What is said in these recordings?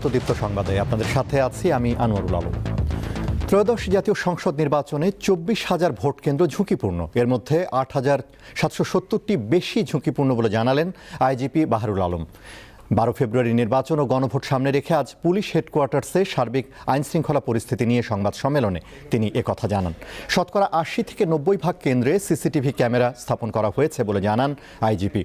স্বাগত দীপ্ত সংবাদে। আপনাদের সাথে আছি আমি আনোয়ারুল আলম। ত্রয়োদশ জাতীয় সংসদ নির্বাচনে ২৪,০০০ ভোট কেন্দ্র ঝুঁকিপূর্ণ। এর মধ্যে ৮,৭৭০টি বেশি ঝুঁকিপূর্ণ বলে জানালেন আইজিপি বাহারুল আলম। ১২ ফেব্রুয়ারি নির্বাচন ও গণভোট সামনে রেখে আজ পুলিশ হেডকোয়ার্টার্সে সার্বিক আইনশৃঙ্খলা পরিস্থিতি নিয়ে সংবাদ সম্মেলনে তিনি একথা জানান। শতকরা ৮০ থেকে ৯০ ভাগ কেন্দ্রে সিসিটিভি ক্যামেরা স্থাপন করা হয়েছে বলে জানান আইজিপি।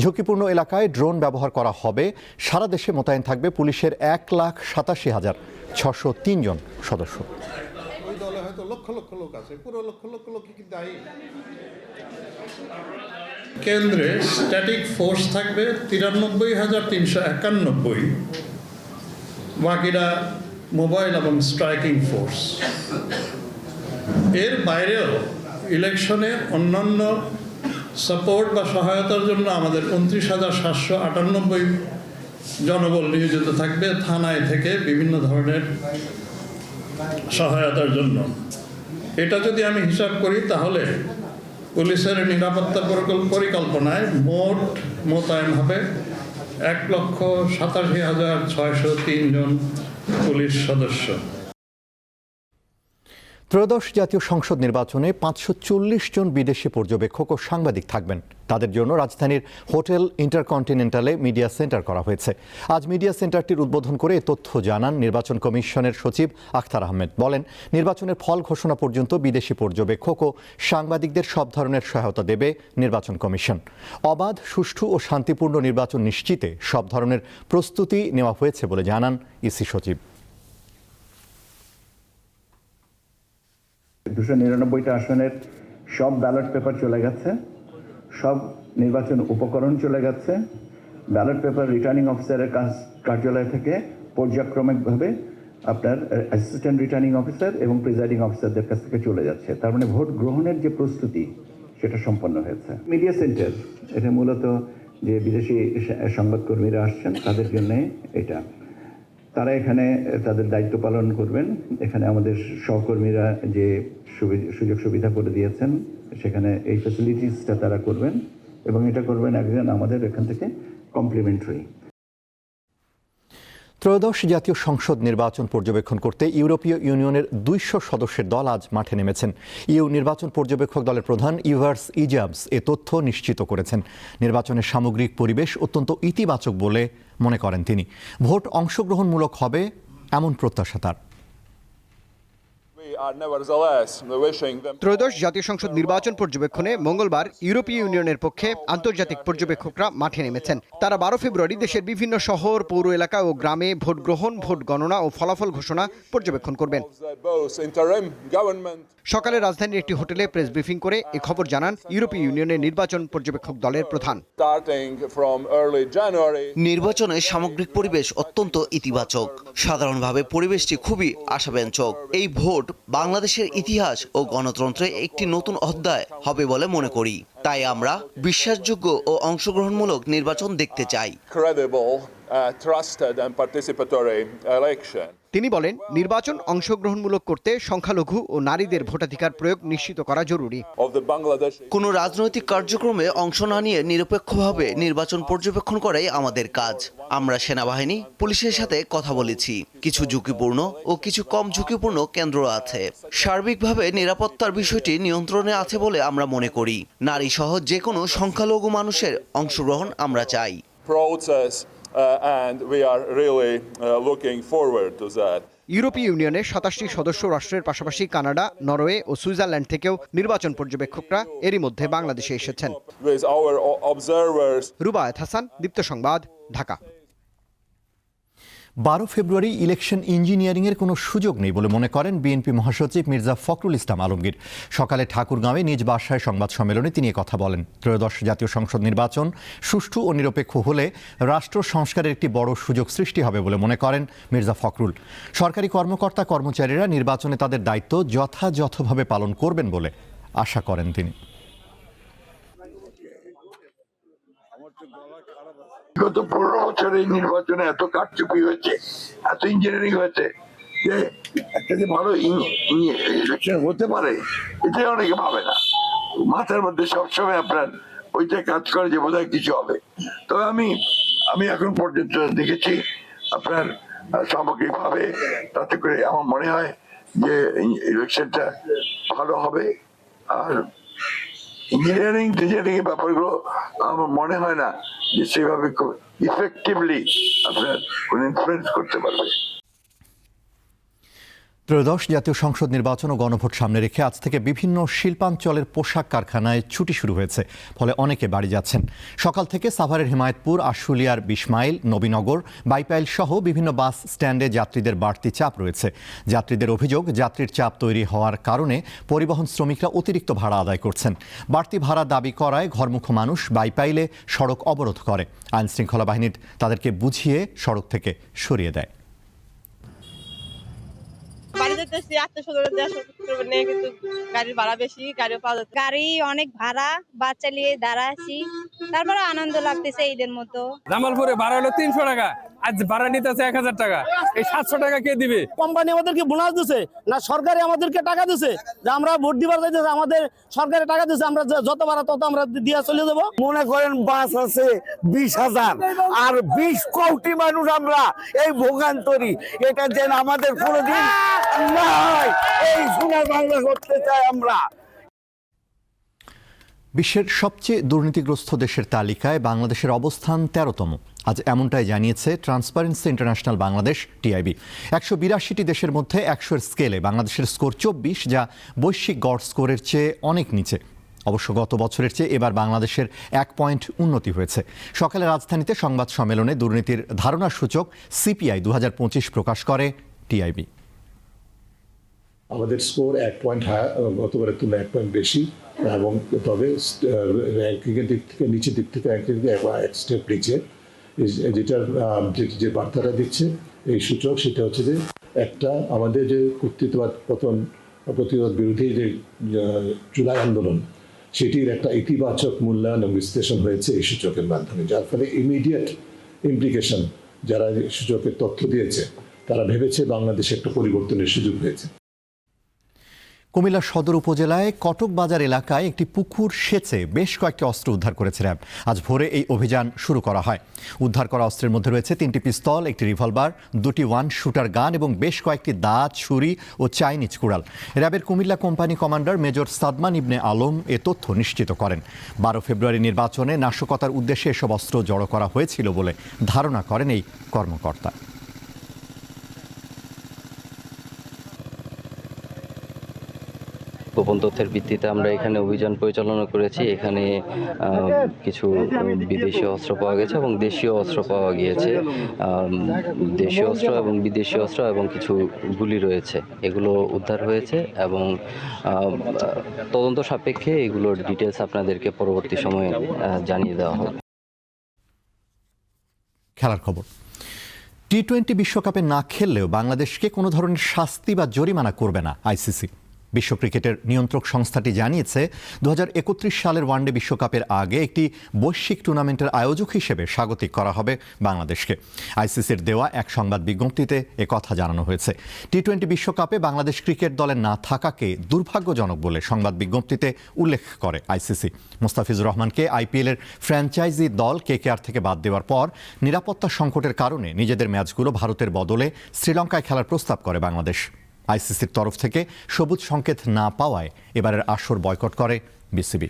ঝুঁকিপূর্ণ এলাকায় ড্রোন ব্যবহার করা হবে। সারা দেশে মোতায়েন থাকবে পুলিশের ১,৮৭,৬০৩ জন সদস্য। ওই দলে হয়তো লক্ষ লক্ষ লোক আছে, পুরো লক্ষ লক্ষ লোক কি দায়ী? কেন্দ্রে স্ট্যাটিক ফোর্স থাকবে ৯৩,৩৯১, বাকিরা মোবাইল এবং স্ট্রাইকিং ফোর্স। এর বাইরেও ইলেকশনে অন্যান্য সাপোর্ট বা সহায়তার জন্য আমাদের ২৯,৭৯৮ জনবল নিয়োজিত থাকবে থানায় থেকে বিভিন্ন ধরনের সহায়তার জন্য। এটা যদি আমি হিসাব করি তাহলে পুলিশের নিরাপত্তা পরিকল্পনায় মোট মোতায়েন হবে ১,৮৭,৬০৩ জন পুলিশ সদস্য। ত্রয়োদশ জাতীয় সংসদ নির্বাচনে ৫৪০ জন বিদেশি পর্যবেক্ষক ও সাংবাদিক থাকবেন। তাদের জন্য রাজধানীর হোটেল ইন্টারকন্টিনেন্টালে মিডিয়া সেন্টার করা হয়েছে। আজ মিডিয়া সেন্টারটির উদ্বোধন করে এ তথ্য জানান নির্বাচন কমিশনের সচিব আখতার আহমেদ। বলেন, নির্বাচনের ফল ঘোষণা পর্যন্ত বিদেশি পর্যবেক্ষক ও সাংবাদিকদের সব ধরনের সহায়তা দেবে নির্বাচন কমিশন। অবাধ, সুষ্ঠু ও শান্তিপূর্ণ নির্বাচন নিশ্চিতে সব ধরনের প্রস্তুতি নেওয়া হয়েছে বলে জানান ইসি সচিব। ২৯৯টা আসনের সব ব্যালট পেপার চলে গেছে, সব নির্বাচন উপকরণ চলে গেছে। ব্যালট পেপার রিটার্নিং অফিসারের কার্যালয় থেকে পর্যায়ক্রমিকভাবে আপনার অ্যাসিস্ট্যান্ট রিটার্নিং অফিসার এবং প্রিজাইডিং অফিসারদের কাছ থেকে চলে যাচ্ছে। তার মানে ভোট গ্রহণের যে প্রস্তুতি সেটা সম্পন্ন হয়েছে। মিডিয়া সেন্টার এটা মূলত যে বিদেশি সংবাদকর্মীরা আসছেন তাদের জন্য এটা, তারা এখানে তাদের দায়িত্ব পালন করবেন। এখানে আমাদের সহকর্মীরা যে সুযোগ সুবিধা করে দিয়েছেন সেখানে এই ফ্যাসিলিটিসটা তারা করবেন এবং এটা করবেন একজন আমাদের এখান থেকে কমপ্লিমেন্টারি। ত্রয়োদশ জাতীয় সংসদ নির্বাচন পর্যবেক্ষণ করতে ইউরোপীয় ইউনিয়নের ২০০ সদস্যের দল আজ মাঠে নেমেছেন। ইউ নির্বাচন পর্যবেক্ষক দলের প্রধান ইভার্স ইজাবস এ তথ্য নিশ্চিত করেছেন। নির্বাচনের সামগ্রিক পরিবেশ অত্যন্ত ইতিবাচক বলে মনে করেন তিনি। ভোট অংশগ্রহণমূলক হবে এমন প্রত্যাশা তার। ত্রয়োদশ জাতীয় সংসদ নির্বাচন পর্যবেক্ষণে মঙ্গলবার ইউরোপীয় ইউনিয়নের পক্ষে আন্তর্জাতিক পর্যবেক্ষকরা মাঠে নেমেছেন। তারা ১২ ফেব্রুয়ারি দেশের বিভিন্ন শহর, পৌর এলাকা ও গ্রামে ভোট গ্রহণ, ভোট গণনা ও ফলাফল ঘোষণা পর্যবেক্ষণ করবেন। সকালে রাজধানীর একটি হোটেলে প্রেস ব্রিফিং করে এ খবর জানান ইউরোপীয় ইউনিয়নের নির্বাচন পর্যবেক্ষক দলের প্রধান। নির্বাচনের সামগ্রিক পরিবেশ অত্যন্ত ইতিবাচক। সাধারণভাবে পরিবেশটি খুবই আশাব্যঞ্জক। এই ভোট বাংলাদেশের ইতিহাস ও গণতন্ত্রে একটি নতুন অধ্যায় হবে বলে মনে করি। তাই আমরা বিশ্বাসযোগ্য ও অংশগ্রহণমূলক নির্বাচন দেখতে চাই। তিনি বলেন, নির্বাচন অংশগ্রহণমূলক করতে সংখ্যালঘু ও নারীদের ভোটাধিকার প্রয়োগ নিশ্চিত করা জরুরি। কোনো রাজনৈতিক কার্যক্রমে অংশ না নিয়ে নিরপেক্ষভাবে নির্বাচন পর্যবেক্ষণ করাই আমাদের কাজ। আমরা সেনাবাহিনী, পুলিশের সাথে কথা বলেছি। কিছু ঝুঁকিপূর্ণ ও কিছু কম ঝুঁকিপূর্ণ কেন্দ্র আছে। সার্বিকভাবে নিরাপত্তার বিষয়টি নিয়ন্ত্রণে আছে বলে আমরা মনে করি। নারী সহ যে কোনো সংখ্যালঘু মানুষের অংশগ্রহণ আমরা চাই। ইউরোপীয় ইউনিয়নের 27টি সদস্য রাষ্ট্রের পাশাপাশি কানাডা, নরওয়ে ও সুইজারল্যান্ড থেকেও নির্বাচন পর্যবেক্ষকরা এরই মধ্যে বাংলাদেশে এসেছেন। রুবায়েত হাসান, দীপ্ত সংবাদ, ঢাকা। ১২ ফেব্রুয়ারি ইলেকশন ইঞ্জিনিয়ারিংয়ের কোনো সুযোগ নেই বলে মনে করেন বিএনপি মহাসচিব মির্জা ফখরুল ইসলাম আলমগীর। সকালে ঠাকুরগাঁওয়ে নিজ বাসায় সংবাদ সম্মেলনে তিনি কথা বলেন। ত্রয়োদশ জাতীয় সংসদ নির্বাচন সুষ্ঠু ও নিরপেক্ষ হলে রাষ্ট্র সংস্কারের একটি বড় সুযোগ সৃষ্টি হবে বলে মনে করেন মির্জা ফখরুল। সরকারি কর্মকর্তা কর্মচারীরা নির্বাচনে তাদের দায়িত্ব যথাযথভাবে পালন করবেন বলে আশা করেন তিনি। গত ১৫ বছরে এই নির্বাচনে এত কারচুপি হয়েছে, এত ইঞ্জিনিয়ারিং হয়েছে যে একটা যে ভালো ইলেকশন হতে পারে এটাই অনেকে ভাবে না। মাথার মধ্যে সবসময় আপনার ওইটা কাজ করে যে বোধহয় কিছু হবে। তবে আমি এখন পর্যন্ত দেখেছি আপনার সামগ্রিকভাবে, তাতে করে আমার মনে হয় যে ইলেকশনটা ভালো হবে। আর ইঞ্জিনিয়ারিং এর ব্যাপারগুলো আমার মনে হয় না যে সেভাবে ইফেক্টিভলি আপনার কোনো ইনফ্লুয়েন্স করতে পারবে। ত্রয়োদশ জাতীয় সংসদ নির্বাচন ও গণভোট সামনে রেখে আজ থেকে বিভিন্ন শিল্পাঞ্চলের পোশাক কারখানায় ছুটি শুরু হয়েছে, ফলে অনেকে বাড়ি যাচ্ছেন। সকাল থেকে সাভারের হিমায়তপুর, আশুলিয়ার ২০ মাইল, নবীনগর, বাইপাইল সহ বিভিন্ন বাস স্ট্যান্ডে যাত্রীদের বাড়তি চাপ রয়েছে। যাত্রীদের অভিযোগ, যাত্রীর চাপ তৈরি হওয়ার কারণে পরিবহন শ্রমিকরা অতিরিক্ত ভাড়া আদায় করছেন। বাড়তি ভাড়া দাবি করায় ঘরমুখো মানুষ বাইপাইলে সড়ক অবরোধ করে। আইনশৃঙ্খলা বাহিনী তাদেরকে বুঝিয়ে সড়ক থেকে সরিয়ে দেয়। কিন্তু গাড়ির ভাড়া বেশি, গাড়িও পাওয়া যাচ্ছে, গাড়ি অনেক ভাড়া, বাচ্চা নিয়ে দাঁড়া আছি, তারপরে আনন্দ লাগতেছে ঈদের মতো। জামালপুরে ভাড়া হলো ৩০০ টাকা, আজ ভাড়া নিতেছে ১০০০ টাকা। এই ৭০০ টাকা কে দিবে? কোম্পানি আমাদেরকে বোনাস দিছে না সরকারি আমাদেরকে টাকা দিছে, যে আমরা ভোট দিবার যাইতেছে, আমাদের সরকারি টাকা দিছে, আমরা যত ভাড়া তত আমরা দিয়া চলে যাবো। মনে করেন বাস আছে ২০,০০০ আর ২০ কোটি মানুষ আমরা এই ভোগান্তরি, এটা যেন আমাদের কোনোদিন নয়। এই সোনার বাংলা করতে চাই আমরা। বিশ্বের সবচেয়ে দুর্নীতিগ্রস্ত দেশের তালিকায় বাংলাদেশের অবস্থান ১৩তম। আজ এমনটাই জানিয়েছে ট্রান্সপারেন্সি ইন্টারন্যাশনাল বাংলাদেশ, টিআইবি। ১৮২টি দেশের মধ্যে ১০০-এর স্কেলে বাংলাদেশের স্কোর ২৪, যা বৈশ্বিক গড় স্কোরের চেয়ে অনেক নিচে। অবশ্য গত বছরের চেয়ে এবার বাংলাদেশের ১ পয়েন্ট উন্নতি হয়েছে। সকালে রাজধানীতে সংবাদ সম্মেলনে দুর্নীতির ধারণা সূচক সিপিআই ২০২৫ প্রকাশ করে টিআইবি। আমাদের স্কোর ১ পয়েন্ট গতবারের তুলনায় ১ পয়েন্ট বেশি, এবং তবে র্যাঙ্কিংয়ের দিক থেকে, নিচের দিক থেকে র্যাঙ্কিং এক স্টেপ নিচে। যেটার যে বার্তাটা দিচ্ছে এই সূচক, সেটা হচ্ছে যে একটা আমাদের যে কর্তৃত্ববাদ প্রতিরোধ বিরোধী যে জুলাই আন্দোলন, সেটির একটা ইতিবাচক মূল্যায়ন এবং বিশ্লেষণ হয়েছে এই সূচকের মাধ্যমে, যার ফলে ইমিডিয়েট ইমপ্লিকেশন যারা সূচকের তথ্য দিয়েছে তারা ভেবেছে বাংলাদেশে একটা পরিবর্তনের সুযোগ হয়েছে। কুমিল্লা সদর উপজেলায় কটক বাজার এলাকায় একটি পুকুর সেচে বেশ কয়েকটি অস্ত্র উদ্ধার করেছে র্যাব। আজ ভোরে এই অভিযান শুরু করা হয়। উদ্ধার করা অস্ত্রের মধ্যে রয়েছে ৩টি পিস্তল, একটি রিভলভার, 2টি ওয়ান শুটার গান এবং বেশ কয়েকটি দা, ছুরি ও চাইনিজ কুড়াল। র্যাবের Comilla company commander major Sadman Ibne Alam এ তথ্য নিশ্চিত করেন। ১২ ফেব্রুয়ারি নির্বাচনে নাশকতার উদ্দেশ্যে এসব অস্ত্র জড়ো করা হয়েছিল বলে ধারণা করেন এই কর্মকর্তা। গোপন তথ্যের ভিত্তিতে আমরা এখানে অভিযান পরিচালনা করেছি। এখানে কিছু বিদেশি অস্ত্র পাওয়া গেছে এবং দেশীয় অস্ত্র পাওয়া গিয়েছে। দেশীয় অস্ত্র এবং বিদেশি অস্ত্র এবং কিছু গুলি রয়েছে, এগুলো উদ্ধার হয়েছে এবং তদন্ত সাপেক্ষে এগুলোর ডিটেলস আপনাদেরকে পরবর্তী সময়ে জানিয়ে দেওয়া হবে। খেলার খবর। টি-20 বিশ্বকাপে না খেললেও বাংলাদেশকে কোনো ধরনের শাস্তি বা জরিমানা করবে না আইসিসি। বিশ্ব ক্রিকেটের নিয়ন্ত্রক সংস্থাটি জানিয়েছে ২০৩১ সালের ওয়ানডে বিশ্বকাপের আগে একটি বৈশ্বিক টুর্নামেন্টের আয়োজক হিসেবে স্বাগতিক করা হবে বাংলাদেশকে। আইসিসির দেওয়া এক সংবাদ বিজ্ঞপ্তিতে একথা জানানো হয়েছে। টি-20 বিশ্বকাপে বাংলাদেশ ক্রিকেট দলে না থাকাকে দুর্ভাগ্যজনক বলে সংবাদ বিজ্ঞপ্তিতে উল্লেখ করে আইসিসি। মুস্তাফিজুর রহমানকে আইপিএলের ফ্র্যাঞ্চাইজি দল কেকেআর থেকে বাদ দেওয়ার পর নিরাপত্তা সংকটের কারণে নিজেদের ম্যাচগুলো ভারতের বদলে শ্রীলঙ্কায় খেলার প্রস্তাব করে বাংলাদেশ। আইসিসির তরফ থেকে সবুজ সংকেত না পাওয়ায় এবারের আসর বয়কট করে বিসিবি।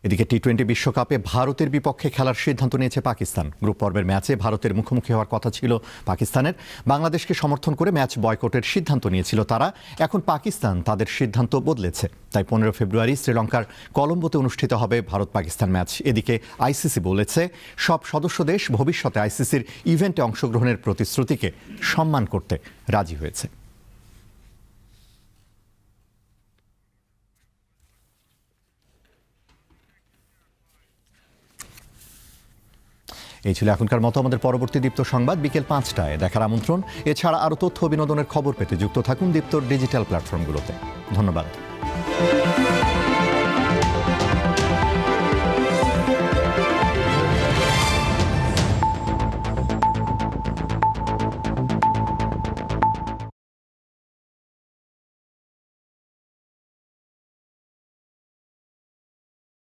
এদিকে টি-20 বিশ্বকাপে ভারতের বিপক্ষে খেলার সিদ্ধান্ত নিয়েছে পাকিস্তান। গ্রুপ পর্বের ম্যাচে ভারতের মুখোমুখি হওয়ার কথা ছিল পাকিস্তানের। বাংলাদেশকে সমর্থন করে ম্যাচ বয়কটের সিদ্ধান্ত নিয়েছিল তারা। এখন পাকিস্তান তাদের সিদ্ধান্ত বদলেছে। তাই 15 ফেব্রুয়ারি শ্রীলঙ্কার কলম্বোতে অনুষ্ঠিত হবে ভারত পাকিস্তান ম্যাচ। এদিকে আইসিসি বলেছে সব সদস্য দেশ ভবিষ্যতে আইসিসির ইভেন্টে অংশগ্রহণের প্রতিশ্রুতিকে সম্মান করতে রাজি হয়েছে। এই ছিল এখনকার মতো। আমাদের পরবর্তী দীপ্ত সংবাদ বিকেল 5টায় দেখার আমন্ত্রণ। এছাড়া আরও তথ্য ও বিনোদনের খবর পেতে যুক্ত থাকুন দীপ্তর ডিজিটাল প্ল্যাটফর্মগুলোতে। ধন্যবাদ।